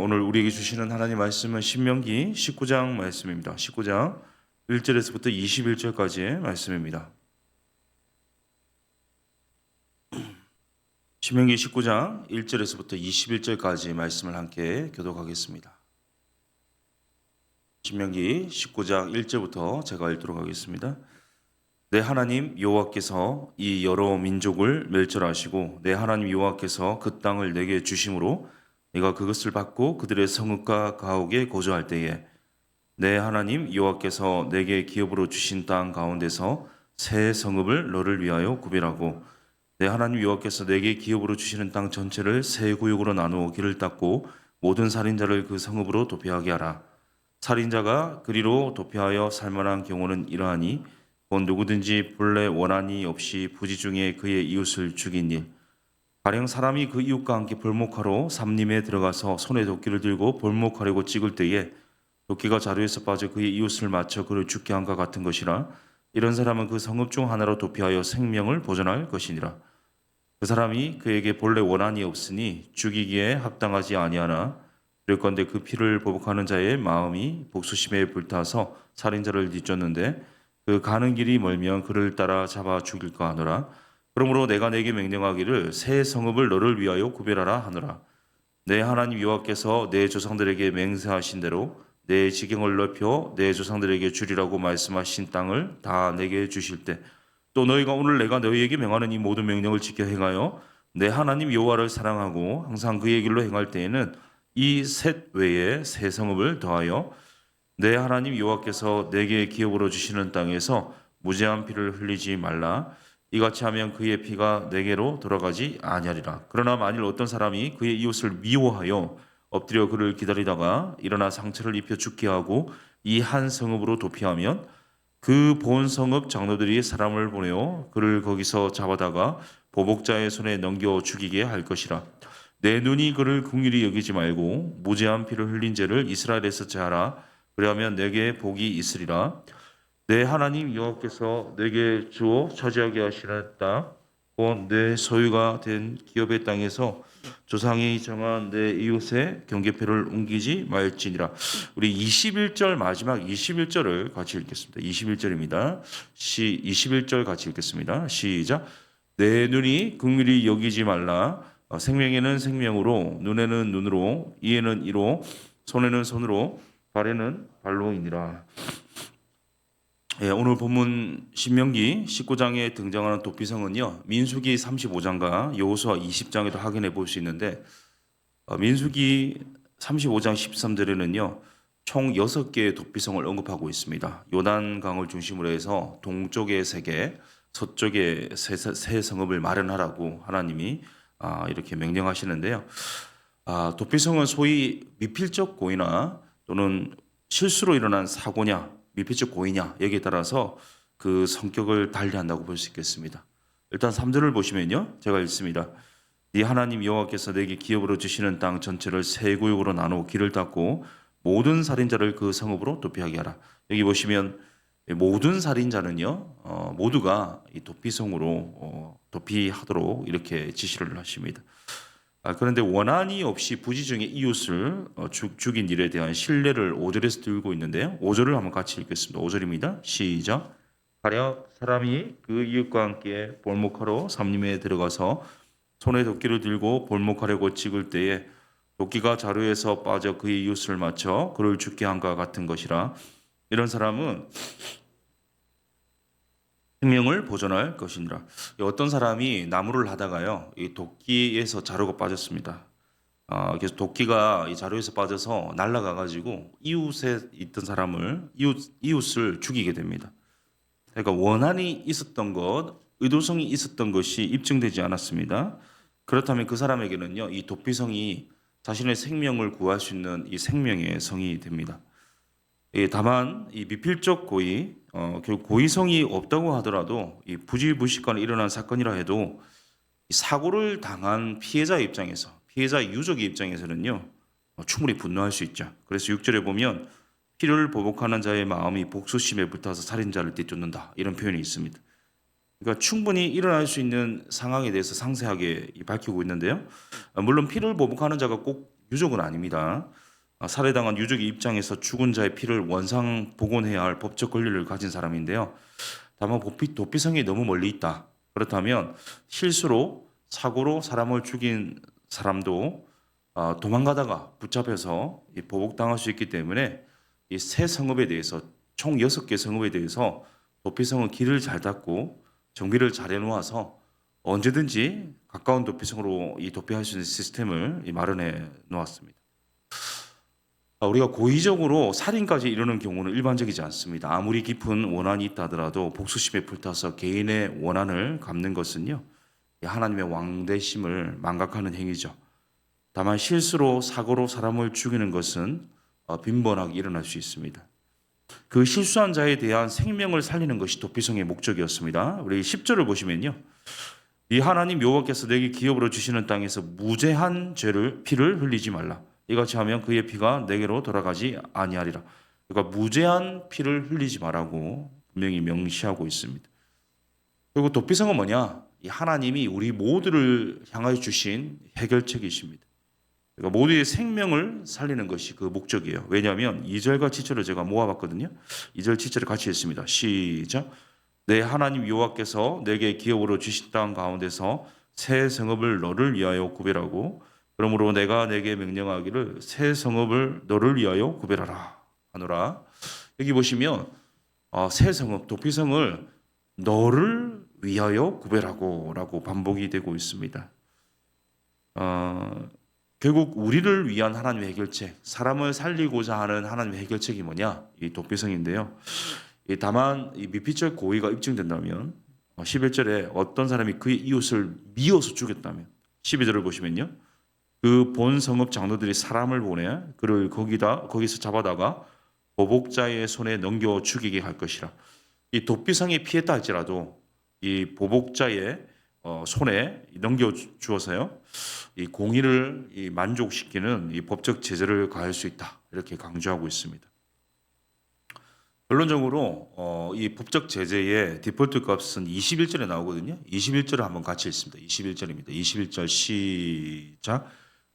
오늘 우리에게 주시는 하나님 말씀은 신명기 19장 말씀입니다. 19장 1절에서부터 21절까지의 말씀입니다. 신명기 19장 1절에서부터 21절까지 말씀을 함께 교독하겠습니다. 신명기 19장 1절부터 제가 읽도록 하겠습니다. 내 하나님 여호와께서 이 여러 민족을 멸절하시고 내 하나님 여호와께서 그 땅을 내게 주심으로 내가 그것을 받고 그들의 성읍과 가옥에 거주할 때에 내 하나님 여호와께서 내게 기업으로 주신 땅 가운데서 새 성읍을 너를 위하여 구별하고 내 하나님 여호와께서 내게 기업으로 주시는 땅 전체를 새 구역으로 나누어 길을 닦고 모든 살인자를 그 성읍으로 도피하게 하라. 살인자가 그리로 도피하여 살만한 경우는 이러하니 곧 누구든지 본래 원한이 없이 부지 중에 그의 이웃을 죽인 일, 가령 사람이 그 이웃과 함께 벌목하러 삼림에 들어가서 손에 도끼를 들고 벌목하려고 찍을 때에 도끼가 자루에서 빠져 그의 이웃을 맞춰 그를 죽게 한과 같은 것이라. 이런 사람은 그 성읍 중 하나로 도피하여 생명을 보존할 것이니라. 그 사람이 그에게 본래 원한이 없으니 죽이기에 합당하지 아니하나 그럴건대 그 피를 보복하는 자의 마음이 복수심에 불타서 살인자를 뒤쫓는데 그 가는 길이 멀면 그를 따라 잡아 죽일까 하노라. 그러므로 내가 내게 명령하기를 새 성읍을 너를 위하여 구별하라 하노라. 내 하나님 여호와께서 내 조상들에게 맹세하신 대로 내 지경을 넓혀 내 조상들에게 주리라고 말씀하신 땅을 다 내게 주실 때 또 너희가 오늘 내가 너희에게 명하는 이 모든 명령을 지켜 행하여 내 하나님 여호와를 사랑하고 항상 그의 길로 행할 때에는 이 셋 외에 새 성읍을 더하여 내 하나님 여호와께서 내게 기업으로 주시는 땅에서 무죄한 피를 흘리지 말라. 이같이 하면 그의 피가 내게로 돌아가지 아니하리라. 그러나 만일 어떤 사람이 그의 이웃을 미워하여 엎드려 그를 기다리다가 일어나 상처를 입혀 죽게 하고 이 한 성읍으로 도피하면 그 본 성읍 장로들이 사람을 보내어 그를 거기서 잡아다가 보복자의 손에 넘겨 죽이게 할 것이라. 내 눈이 그를 긍휼히 여기지 말고 무죄한 피를 흘린 죄를 이스라엘에서 제하라. 그리하면 내게 복이 있으리라. 내 하나님 여호와께서 내게 주어 차지하게 하시는 땅, 곧 내 소유가 된 기업의 땅에서 조상이 정한 내 이웃의 경계표를 옮기지 말지니라. 우리 21절 마지막 21절을 같이 읽겠습니다. 21절입니다. 21절 같이 읽겠습니다. 시작. 내 눈이 긍휼히 여기지 말라. 생명에는 생명으로, 눈에는 눈으로, 이에는 이로, 손에는 손으로, 발에는 발로이니라. 오늘 본문 신명기 19장에 등장하는 도피성은요, 민수기 35장과 여호수아 20장에도 확인해 볼 수 있는데, 민수기 35장 13절에는요 총 6개의 도피성을 언급하고 있습니다. 요단강을 중심으로 해서 동쪽에 3개, 서쪽에 세 성읍을 마련하라고 하나님이 이렇게 명령하시는데요. 도피성은 소위 미필적 고의나 또는 실수로 일어난 사고냐 미필적 고의냐 여기에 따라서 그 성격을 달리한다고 볼 수 있겠습니다. 일단 3절을 보시면요, 제가 읽습니다. 네 하나님 여호와께서 내게 기업으로 주시는 땅 전체를 세 구역으로 나누어 길을 닦고 모든 살인자를 그 성읍으로 도피하게 하라. 여기 보시면 모든 살인자는요 모두가 이 도피성으로 도피하도록 이렇게 지시를 하십니다. 그런데 원한이 없이 부지 중에 이웃을 죽인 일에 대한 신뢰를 5절에서 들고 있는데요. 5절을 한번 같이 읽겠습니다. 5절입니다. 시작. 가령 사람이 그 이웃과 함께 볼목하러 삼림에 들어가서 손에 도끼를 들고 볼목하려고 찍을 때에 도끼가 자루에서 빠져 그의 이웃을 맞춰 그를 죽게 한과 같은 것이라. 이런 사람은 생명을 보존할 것이니라. 어떤 사람이 나무를 하다가요, 이 도끼에서 자루가 빠졌습니다. 그래서 도끼가 이 자루에서 빠져서 날아가 가지고 이웃에 있던 사람을 이웃을 죽이게 됩니다. 그러니까 원한이 있었던 것, 의도성이 있었던 것이 입증되지 않았습니다. 그렇다면 그 사람에게는요, 이 도피성이 자신의 생명을 구할 수 있는 이 생명의 성이 됩니다. 다만 이 미필적 고의, 결국 고의성이 없다고 하더라도 이 부지불식간에 일어난 사건이라 해도 사고를 당한 피해자 입장에서, 피해자 유족의 입장에서는요 충분히 분노할 수 있죠. 그래서 6절에 보면 피를 보복하는 자의 마음이 복수심에 불타서 살인자를 뒤쫓는다, 이런 표현이 있습니다. 그러니까 충분히 일어날 수 있는 상황에 대해서 상세하게 밝히고 있는데요. 물론 피를 보복하는 자가 꼭 유족은 아닙니다. 살해당한 유족의 입장에서 죽은 자의 피를 원상 복원해야 할 법적 권리를 가진 사람인데요. 다만 도피성이 너무 멀리 있다. 그렇다면 실수로 사고로 사람을 죽인 사람도 도망가다가 붙잡혀서 보복당할 수 있기 때문에 이 세 성읍에 대해서 총 6개 성읍에 대해서 도피성은 길을 잘 닫고 정비를 잘 해놓아서 언제든지 가까운 도피성으로 이 도피할 수 있는 시스템을 마련해 놓았습니다. 우리가 고의적으로 살인까지 이르는 경우는 일반적이지 않습니다. 아무리 깊은 원한이 있다 하더라도 복수심에 불타서 개인의 원한을 갚는 것은요, 하나님의 왕대심을 망각하는 행위죠. 다만 실수로 사고로 사람을 죽이는 것은 빈번하게 일어날 수 있습니다. 그 실수한 자에 대한 생명을 살리는 것이 도피성의 목적이었습니다. 우리 10절을 보시면요. 이 하나님 여호와께서 내게 기업으로 주시는 땅에서 무죄한 피를 흘리지 말라. 이같이 하면 그의 피가 내게로 돌아가지 아니하리라. 그러니까 무죄한 피를 흘리지 말라고 분명히 명시하고 있습니다. 그리고 도피성은 뭐냐? 이 하나님이 우리 모두를 향하여 주신 해결책이십니다. 그러니까 모두의 생명을 살리는 것이 그 목적이에요. 왜냐하면 2절과 7절을 제가 모아봤거든요. 2절, 7절을 같이 했습니다. 시작. 내 하나님 여호와께서 내게 기업으로 주신 땅 가운데서 새 성읍을 너를 위하여 구별하고 그러므로 내가 내게 명령하기를 새 성읍을 너를 위하여 구별하라 하노라. 여기 보시면 새 성읍, 도피성을 너를 위하여 구별하고 라고 반복이 되고 있습니다. 결국 우리를 위한 하나님의 해결책, 사람을 살리고자 하는 하나님의 해결책이 뭐냐? 이 도피성인데요. 다만 이 미필적 고의가 입증된다면 11절에 어떤 사람이 그의 이웃을 미워서 죽였다면 12절을 보시면요. 그 본 성읍 장로들이 사람을 보내 그를 거기서 잡아다가 보복자의 손에 넘겨 죽이게 할 것이라. 이 도피성이 피했다 할지라도 이 보복자의 손에 넘겨 주어서요. 이 공의를 만족시키는 이 법적 제재를 가할 수 있다. 이렇게 강조하고 있습니다. 결론적으로 이 법적 제재의 디폴트 값은 21절에 나오거든요. 21절을 한번 같이 읽습니다. 21절입니다. 21절 시작.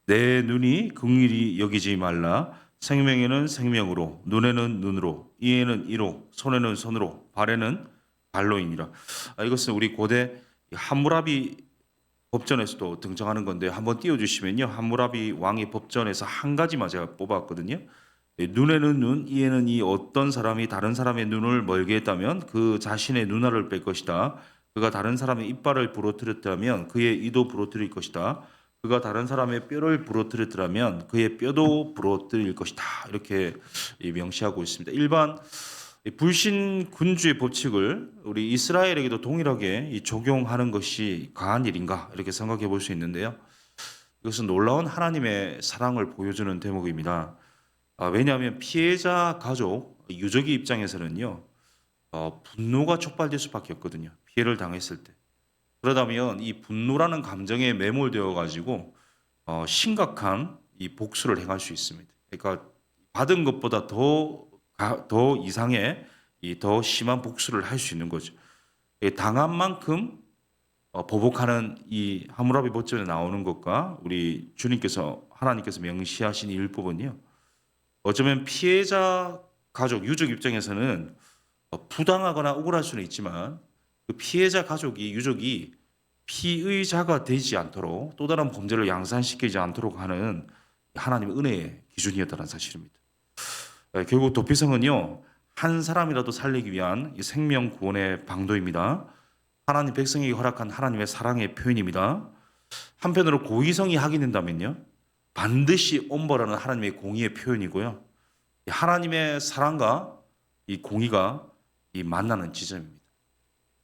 내 눈이 긍휼히 여기지 말라. 생명에는 생명으로, 눈에는 눈으로, 이에는 이로, 손에는 손으로, 발에는 발로이니라. 이것은 우리 고대 함무라비 법전에서도 등장하는 건데 한번 띄워주시면요. 함무라비 왕의 법전에서 한 가지만 제가 뽑았거든요. 눈에는 눈, 이에는 이. 어떤 사람이 다른 사람의 눈을 멀게 했다면 그 자신의 눈알을 뺄 것이다. 그가 다른 사람의 이빨을 부러뜨렸다면 그의 이도 부러뜨릴 것이다. 그가 다른 사람의 뼈를 부러뜨렸더라면 그의 뼈도 부러뜨릴 것이다. 이렇게 명시하고 있습니다. 일반 불신 군주의 법칙을 우리 이스라엘에게도 동일하게 적용하는 것이 과한 일인가 이렇게 생각해 볼 수 있는데요. 이것은 놀라운 하나님의 사랑을 보여주는 대목입니다. 왜냐하면 피해자 가족, 유족의 입장에서는요, 분노가 촉발될 수밖에 없거든요. 피해를 당했을 때. 그러다면 이 분노라는 감정에 매몰되어 가지고 심각한 이 복수를 행할 수 있습니다. 그러니까 받은 것보다 더 이상의 더 심한 복수를 할 수 있는 거죠. 당한 만큼 보복하는 이 하무라비 법전에 나오는 것과 우리 하나님께서 명시하신 이 율법은요. 어쩌면 피해자 가족, 유족 입장에서는 부당하거나 억울할 수는 있지만 그 피해자 가족이, 유족이 피의자가 되지 않도록 또 다른 범죄를 양산시키지 않도록 하는 하나님의 은혜의 기준이었다는 사실입니다. 결국 도피성은요, 한 사람이라도 살리기 위한 생명 구원의 방도입니다. 하나님 백성에게 허락한 하나님의 사랑의 표현입니다. 한편으로 고의성이 확인된다면요, 반드시 엄벌하는 하나님의 공의의 표현이고요. 하나님의 사랑과 이 공의가 만나는 지점입니다.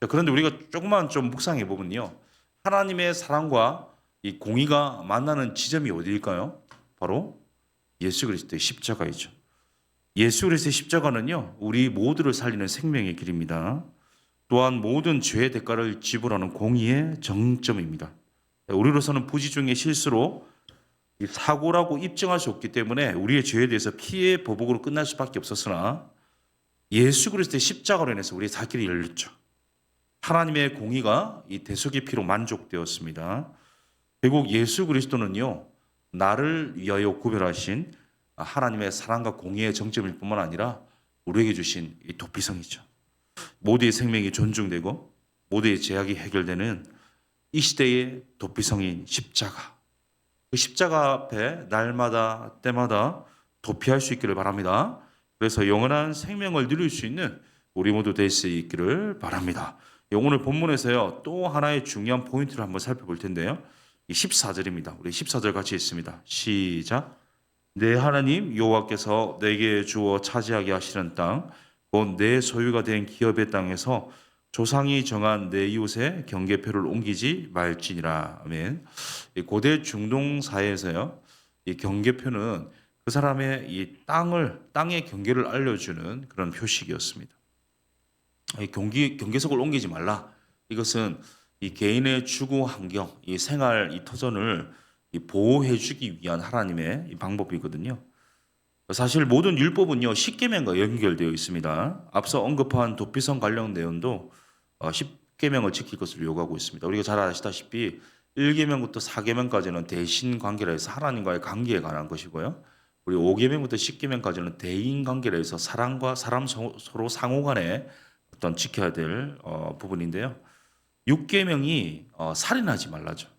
그런데 우리가 조금만 좀 묵상해 보면요, 하나님의 사랑과 이 공의가 만나는 지점이 어디일까요? 바로 예수 그리스도의 십자가이죠. 예수 그리스도의 십자가는요, 우리 모두를 살리는 생명의 길입니다. 또한 모든 죄의 대가를 지불하는 공의의 정점입니다. 우리로서는 부지 중에 실수로 사고라고 입증할 수 없기 때문에 우리의 죄에 대해서 피해 보복으로 끝날 수밖에 없었으나 예수 그리스도의 십자가로 인해서 우리의 살 길이 열렸죠. 하나님의 공의가 이 대속의 피로 만족되었습니다. 결국 예수 그리스도는요, 나를 위하여 구별하신 하나님의 사랑과 공의의 정점일 뿐만 아니라 우리에게 주신 이 도피성이죠. 모두의 생명이 존중되고 모두의 제약이 해결되는 이 시대의 도피성인 십자가. 그 십자가 앞에 날마다 때마다 도피할 수 있기를 바랍니다. 그래서 영원한 생명을 누릴 수 있는 우리 모두 될 수 있기를 바랍니다. 오늘 본문에서요 또 하나의 중요한 포인트를 한번 살펴볼 텐데요. 이 14절입니다. 우리 14절 같이 읽습니다. 시작. 내 하나님 여호와께서 내게 주어 차지하게 하시는 땅, 곧 내 소유가 된 기업의 땅에서 조상이 정한 내 이웃의 경계표를 옮기지 말지니라. 아멘. 이 고대 중동 사회에서요, 이 경계표는 그 사람의 이 땅의 경계를 알려주는 그런 표식이었습니다. 이 경계석을 옮기지 말라. 이것은 이 개인의 주거 환경, 이 생활, 이 터전을 보호해주기 위한 하나님의 이 방법이거든요. 사실 모든 율법은요 십계명과 연결되어 있습니다. 앞서 언급한 도피성 관련 내용도 십계명을 지킬 것을 요구하고 있습니다. 우리가 잘 아시다시피 1계명부터 4계명까지는 대신 관계라 해서 하나님과의 관계에 관한 것이고요. 우리 5계명부터 10계명까지는 대인 관계라 해서 사람과 사람 서로 상호간에 어떤 지켜야 될 부분인데요. 6계명이 살인하지 말라죠.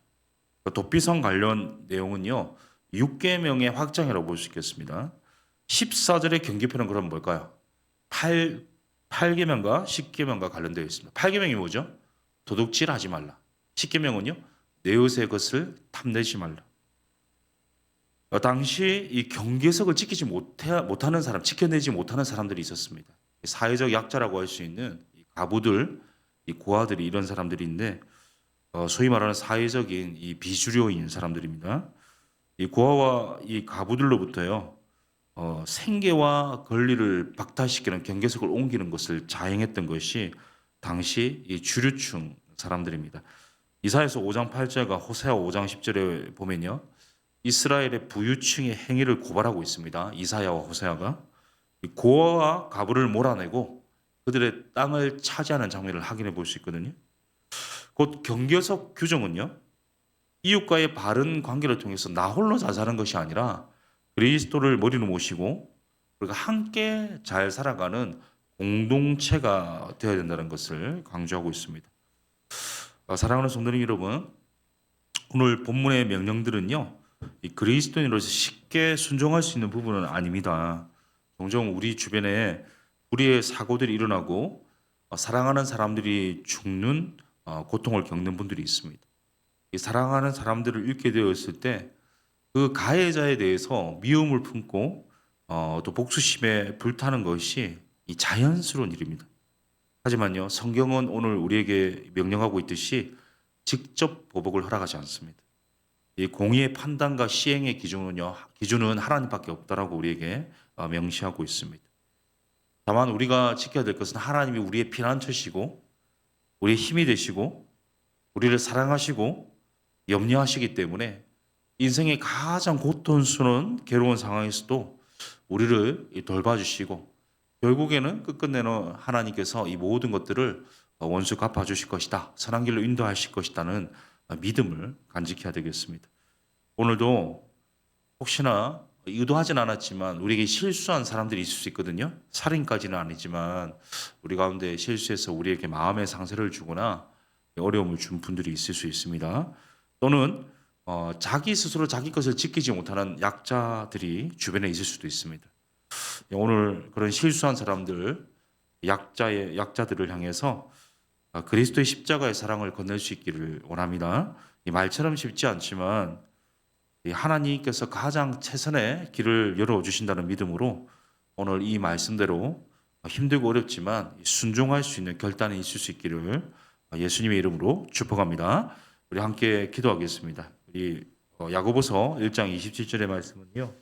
도피성 관련 내용은요 6계명의 확장이라고 볼 수 있겠습니다. 14절의 경계표는 그럼 뭘까요? 8계명과 10계명과 관련되어 있습니다. 8계명이 뭐죠? 도둑질하지 말라. 10계명은요 내 이웃의 것을 탐내지 말라. 당시 이 경계석을 지키지 못하는 사람, 지켜내지 못하는 사람들이 있었습니다. 사회적 약자라고 할 수 있는 이 가부들, 이 고아들이 이런 사람들인데 소위 말하는 사회적인 이 비주류인 사람들입니다. 이 고아와 이 가부들로부터요 생계와 권리를 박탈시키는 경계석을 옮기는 것을 자행했던 것이 당시 이 주류층 사람들입니다. 이사야서 5장 8절과 호세아 5장 10절에 보면요 이스라엘의 부유층의 행위를 고발하고 있습니다. 이사야와 호세아가 고아와 가부를 몰아내고 그들의 땅을 차지하는 장면을 확인해 볼 수 있거든요. 곧 경계석 규정은요 이웃과의 바른 관계를 통해서 나 홀로 잘 사는 것이 아니라 그리스도를 머리로 모시고 우리가 함께 잘 살아가는 공동체가 되어야 된다는 것을 강조하고 있습니다. 사랑하는 성도님 여러분, 오늘 본문의 명령들은요 이 그리스도인으로서 쉽게 순종할 수 있는 부분은 아닙니다. 종종 우리 주변에 불의의 사고들이 일어나고 사랑하는 사람들이 죽는 고통을 겪는 분들이 있습니다. 이 사랑하는 사람들을 잃게 되었을 때 그 가해자에 대해서 미움을 품고 또 복수심에 불타는 것이 이 자연스러운 일입니다. 하지만요 성경은 오늘 우리에게 명령하고 있듯이 직접 보복을 허락하지 않습니다. 이 공의의 판단과 시행의 기준은 하나님밖에 없다라고 우리에게 명시하고 있습니다. 다만 우리가 지켜야 될 것은 하나님이 우리의 피난처시고 우리의 힘이 되시고 우리를 사랑하시고 염려하시기 때문에 인생의 가장 고통스러운 괴로운 상황에서도 우리를 돌봐주시고 결국에는 끝끝내는 하나님께서 이 모든 것들을 원수 갚아주실 것이다. 선한 길로 인도하실 것이다는 믿음을 간직해야 되겠습니다. 오늘도 혹시나 의도하진 않았지만 우리에게 실수한 사람들이 있을 수 있거든요. 살인까지는 아니지만 우리 가운데 실수해서 우리에게 마음의 상처를 주거나 어려움을 준 분들이 있을 수 있습니다. 또는 자기 스스로 자기 것을 지키지 못하는 약자들이 주변에 있을 수도 있습니다. 오늘 그런 실수한 사람들, 약자들을 향해서 그리스도의 십자가의 사랑을 건넬 수 있기를 원합니다. 이 말처럼 쉽지 않지만 하나님께서 가장 최선의 길을 열어주신다는 믿음으로 오늘 이 말씀대로 힘들고 어렵지만 순종할 수 있는 결단이 있을 수 있기를 예수님의 이름으로 축복합니다. 우리 함께 기도하겠습니다. 우리 야고보서 1장 27절의 말씀은요.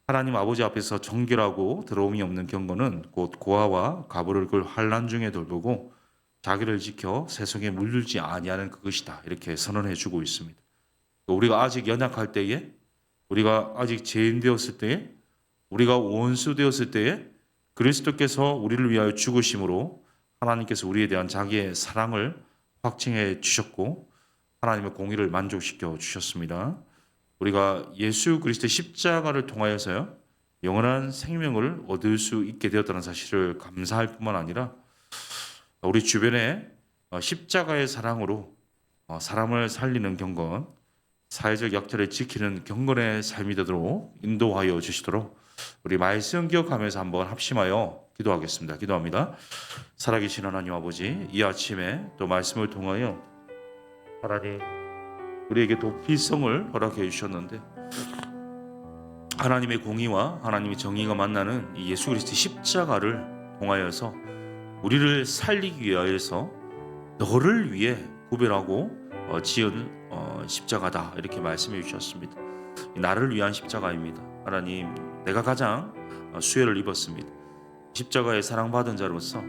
하나님 아버지 앞에서 정결하고 더러움이 없는 경건은 곧 고아와 가부를 그 환난 중에 돌보고 자기를 지켜 세속에 물들지 아니하는 그것이다. 이렇게 선언해 주고 있습니다. 우리가 아직 연약할 때에, 우리가 아직 죄인 되었을 때에, 우리가 원수 되었을 때에 그리스도께서 우리를 위하여 죽으심으로 하나님께서 우리에 대한 자기의 사랑을 확증해 주셨고 하나님의 공의를 만족시켜 주셨습니다. 우리가 예수 그리스도의 십자가를 통하여서요 영원한 생명을 얻을 수 있게 되었다는 사실을 감사할 뿐만 아니라 우리 주변에 십자가의 사랑으로 사람을 살리는 경건, 사회적 약자를 지키는 경건의 삶이 되도록 인도하여 주시도록 우리 말씀 기억하면서 한번 합심하여 기도하겠습니다. 기도합니다. 살아계신 하나님 아버지, 이 아침에 또 말씀을 통하여 하나님 우리에게 도피성을 허락해 주셨는데 하나님의 공의와 하나님의 정의가 만나는 이 예수 그리스도의 십자가를 통하여서 우리를 살리기 위하여서 너를 위해 구별하고 지은 십자가다 이렇게 말씀해 주셨습니다. 나를 위한 십자가입니다. 하나님, 내가 가장 수혜를 입었습니다. 십자가에 사랑받은 자로서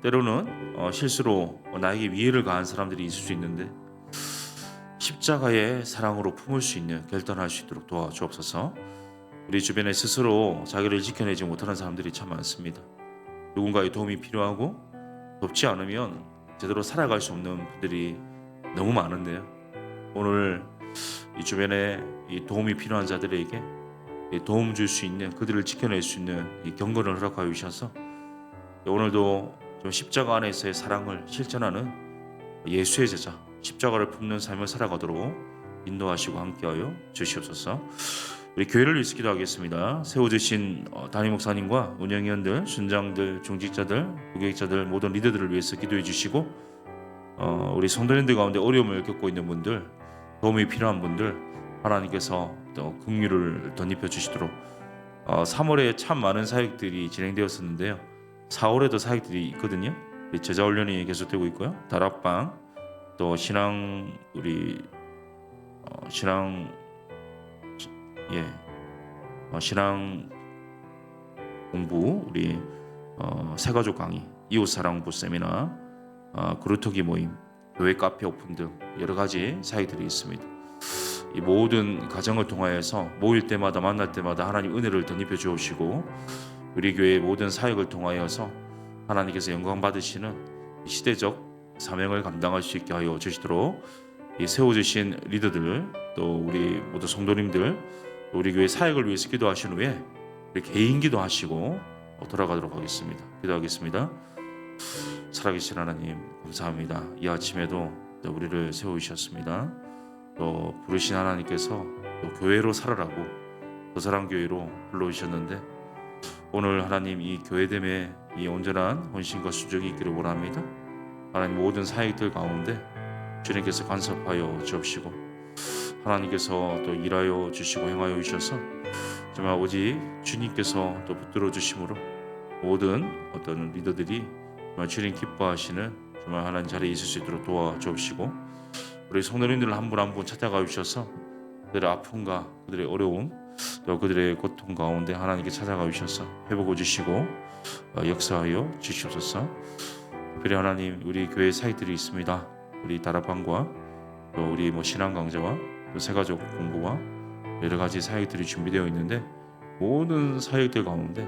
때로는 실수로 나에게 위해를 가한 사람들이 있을 수 있는데 십자가의 사랑으로 품을 수 있는 결단할 수 있도록 도와주옵소서. 우리 주변에 스스로 자기를 지켜내지 못하는 사람들이 참 많습니다. 누군가의 도움이 필요하고 돕지 않으면 제대로 살아갈 수 없는 분들이 너무 많은데요. 오늘 이 주변에 이 도움이 필요한 자들에게 도움 줄 수 있는, 그들을 지켜낼 수 있는 이 경건을 허락하여 주셔서 오늘도 좀 십자가 안에서의 사랑을 실천하는 예수의 제자, 십자가를 품는 삶을 살아가도록 인도하시고 함께하여 주시옵소서. 우리 교회를 위해서 기도하겠습니다. 세워주신 담임 목사님과 운영위원들, 순장들, 중직자들, 부교육자들, 모든 리더들을 위해서 기도해 주시고 우리 성도님들 가운데 어려움을 겪고 있는 분들, 도움이 필요한 분들 하나님께서 또 긍휼을 덧입혀 주시도록 3월에 참 많은 사역들이 진행되었었는데요. 4월에도 사역들이 있거든요. 제자 훈련이 계속되고 있고요. 다락방, 또 신앙 신앙 공부, 우리 새가족 강의, 이웃사랑부 세미나, 그루터기 모임, 교회 카페 오픈 등 여러 가지 사역들이 있습니다. 이 모든 가정을 통하여서 모일 때마다 만날 때마다 하나님 은혜를 덧입혀 주시고 우리 교회의 모든 사역을 통하여서 하나님께서 영광 받으시는 시대적 사명을 감당할 수 있게 하여 주시도록 이 세워주신 리더들, 또 우리 모두 성도님들, 우리 교회 사역을 위해서 기도하신 후에 우리 개인 기도하시고 돌아가도록 하겠습니다. 기도하겠습니다. 살아계신 하나님 감사합니다. 이 아침에도 또 우리를 세우셨습니다. 또 부르신 하나님께서 또 교회로 살아라고 더 사랑교회로 불러주셨는데 오늘 하나님 이 교회됨에 이 온전한 헌신과 순종이 있기를 원합니다. 하나님 모든 사역들 가운데 주님께서 간섭하여 주옵시고 하나님께서 또 일하여 주시고 행하여 주셔서 정말 오직 주님께서 또 붙들어 주심으로 모든 어떤 리더들이 정말 주님 기뻐하시는 정말 하나님 자리에 있을 수 있도록 도와주옵시고 우리 성도님들 한 분 한 분 찾아가 주셔서 그들의 아픔과 그들의 어려움 또 그들의 고통 가운데 하나님께 찾아가 주셔서 회복해 주시고 역사하여 주시옵소서. 특별히 하나님 우리 교회 사역들이 있습니다. 우리 다락방과 또 우리 신앙 강좌와 또 새가족 공부와 여러 가지 사역들이 준비되어 있는데 모든 사역들 가운데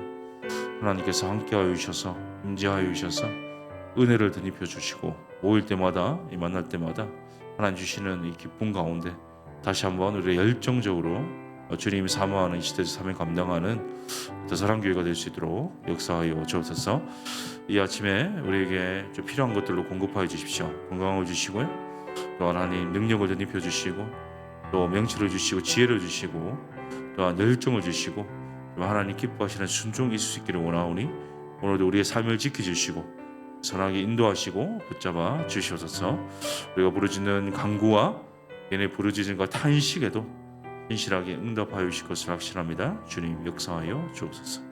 하나님께서 함께하여 주셔서 임재하여 주셔서 은혜를 덧입혀 주시고 모일 때마다 만날 때마다 하나님 주시는 이 기쁨 가운데 다시 한번 우리가 열정적으로 주님이 사모하는 시대적 사명 감당하는 더 사랑교회가 될 수 있도록 역사하여 주옵소서. 이 아침에 우리에게 좀 필요한 것들로 공급하여 주십시오. 건강을 주시고요. 또 하나님 능력을 덧입혀 주시고 또 명철을 주시고 지혜를 주시고 또한 열정을 주시고 하나님 기뻐하시는 순종이 있을 수 있기를 원하오니 오늘도 우리의 삶을 지켜주시고 선하게 인도하시고 붙잡아 주시옵소서. 우리가 부르짖는 간구와 얘네 부르짖음과 탄식에도 신실하게 응답하여 주실 것을 확신합니다. 주님 역사하여 주옵소서.